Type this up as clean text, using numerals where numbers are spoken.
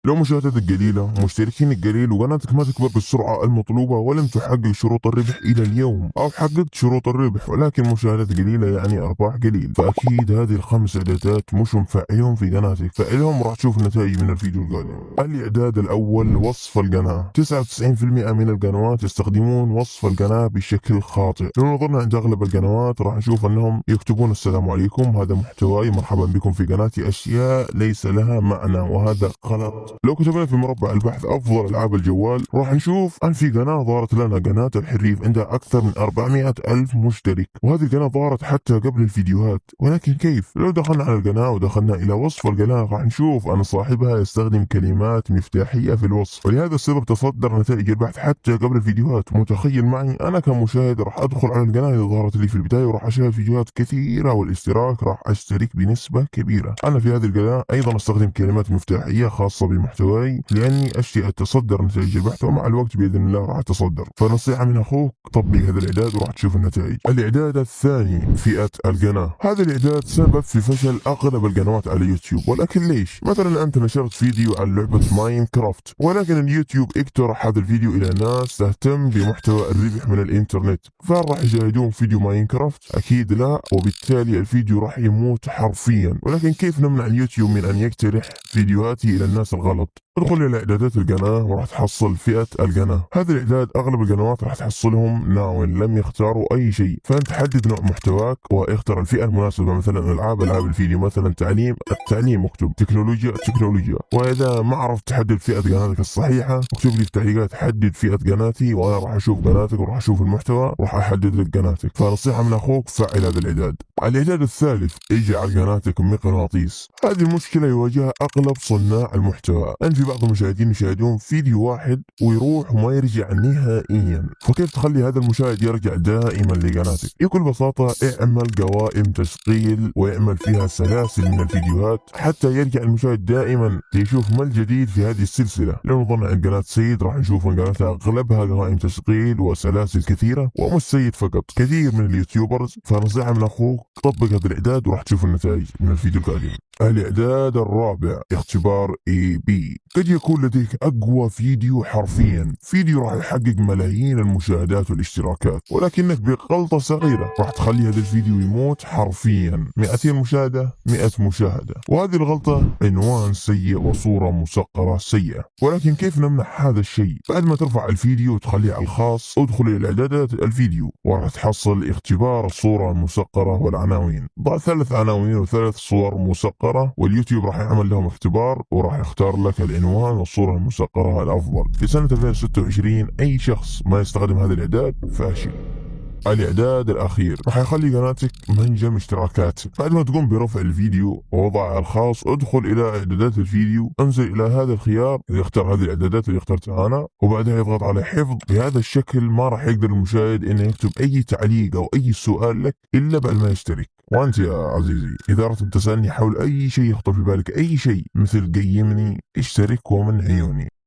لو مشاهداتك قليلة، مشتركينك قليل، وقناتك ما تكبر بالسرعة المطلوبة، ولم تحقق شروط الربح إلى اليوم، أو حققت شروط الربح ولكن مشاهدات قليلة يعني أرباح قليل، فأكيد هذه الخمس إعدادات مش مفعلهم في قناتك. فعلهم وراح تشوف النتائج من الفيديو القادم. الإعداد الأول: وصف القناة. 99% من القنوات يستخدمون وصف القناة بشكل خاطئ. لو نظرنا عند أغلب القنوات راح نشوف أنهم يكتبون: السلام عليكم، هذا محتواي، مرحبا بكم في قناتي، أشياء ليس لها معنى، وهذا غلط. لو كتبنا في مربع البحث أفضل ألعاب الجوال راح نشوف أن في قناة ظهرت لنا، قناة الحريف، عندها أكثر من 400 ألف مشترك، وهذه القناة ظهرت حتى قبل الفيديوهات. ولكن كيف؟ لو دخلنا على القناة ودخلنا إلى وصف القناة راح نشوف أن صاحبها يستخدم كلمات مفتاحية في الوصف، ولهذا السبب تصدر نتائج البحث حتى قبل الفيديوهات. متخيل معي؟ أنا كمشاهد راح أدخل على القناة إذا ظهرت لي في البداية وراح أشاهد فيديوهات كثيرة، والاشتراك راح أشترك بنسبة كبيرة. أنا في هذه القناة أيضا أستخدم كلمات مفتاحية خاصة بمحتواي لأني أشتي أتصدر نتائج البحث، ومع الوقت بإذن الله راح أتصدر. فنصيحة من أخوك: طبق هذا الإعداد وراح تشوف النتائج. الإعداد الثاني: فئة القناة. هذا الإعداد سبب في فشل أغلب القنوات على يوتيوب. ولكن ليش؟ مثلا أنت نشرت فيديو عن لعبة ماينكرافت، ولكن اليوتيوب اقترح هذا الفيديو إلى ناس تهتم بمحتوى الربح من الإنترنت، فهل راح يشاهدون فيديو ماينكرافت؟ أكيد لا، وبالتالي الفيديو راح يموت حرفيا. ولكن كيف نمنع اليوتيوب من أن يقترح فيديوهاتي إلى الناس الغلط؟ ادخل إلى إعدادات القناة وراح تحصل فئة القناة. هذا الإعداد أغلب القنوات راح تحصلهم ناون، لم يختاروا أي شيء. فأنت حدد نوع محتواك واختر الفئة المناسبة، مثلا ألعاب الفيديو، مثلا التعليم اكتب التكنولوجيا. وإذا ما عرفت تحدد فئة قناتك الصحيحة اكتب لي في التعليقات: حدد فئة قناتي، وأنا راح أشوف قناتك وراح أشوف المحتوى وراح أحدد لك قناتك. فنصيحة من أخوك: فعل هذا الإعداد. الإعداد الثالث: اجعل قناتك مقناطيس. هذه المشكلة يواجهها أغلب صناع المحتوى، أن في بعض المشاهدين يشاهدون فيديو واحد ويروح وما يرجع نهائيا. فكيف تخلي هذا المشاهد يرجع دائما لقناتك؟ بكل بساطة اعمل قوائم تشغيل واعمل فيها سلاسل من الفيديوهات حتى يرجع المشاهد دائما ليشوف ما الجديد في هذه السلسلة. لو نظرنا عند قناة سيد راح نشوف ان قناتها اغلبها قوائم تشغيل وسلاسل كثيرة، ومش سيد فقط، كثير من اليوتيوبرز. فنصيحة من اخوك: طبق هذا الاعداد وراح تشوف النتائج من الفيديو القادم. الإعداد الرابع: اختبار AB. قد يكون لديك أقوى فيديو، حرفيا فيديو راح يحقق ملايين المشاهدات والاشتراكات، ولكنك بغلطة صغيرة راح تخلي هذا الفيديو يموت حرفيا. 200 مشاهدة، 100 مشاهدة، وهذه الغلطة عنوان سيء وصورة مسقرة سيئة. ولكن كيف نمنع هذا الشيء؟ بعد ما ترفع الفيديو وتخليه على الخاص، ادخل إلى إعدادات الفيديو وراح تحصل اختبار الصورة المسقرة والعناوين. ضع 3 عناوين و3 صور مسقرة، واليوتيوب راح يعمل لهم اختبار وراح يختار لك العنوان والصورة المسقرة الأفضل. في سنة 2026 أي شخص ما يستخدم هذا الإعداد فاشل. الإعداد الأخير راح يخلي قناتك منجم اشتراكات. بعد ما تقوم برفع الفيديو ووضعه على الخاص، ادخل إلى إعدادات الفيديو، انزل إلى هذا الخيار، اختار هذه الإعدادات اللي اخترتها أنا، وبعدها يضغط على حفظ. بهذا الشكل ما راح يقدر المشاهد إنه يكتب أي تعليق أو أي سؤال لك إلا بعد ما يشترك. وأنت يا عزيزي إذا أردت تسألني حول أي شيء يخطر في بالك، أي شيء، مثل قيمني، اشترك ومن عيوني.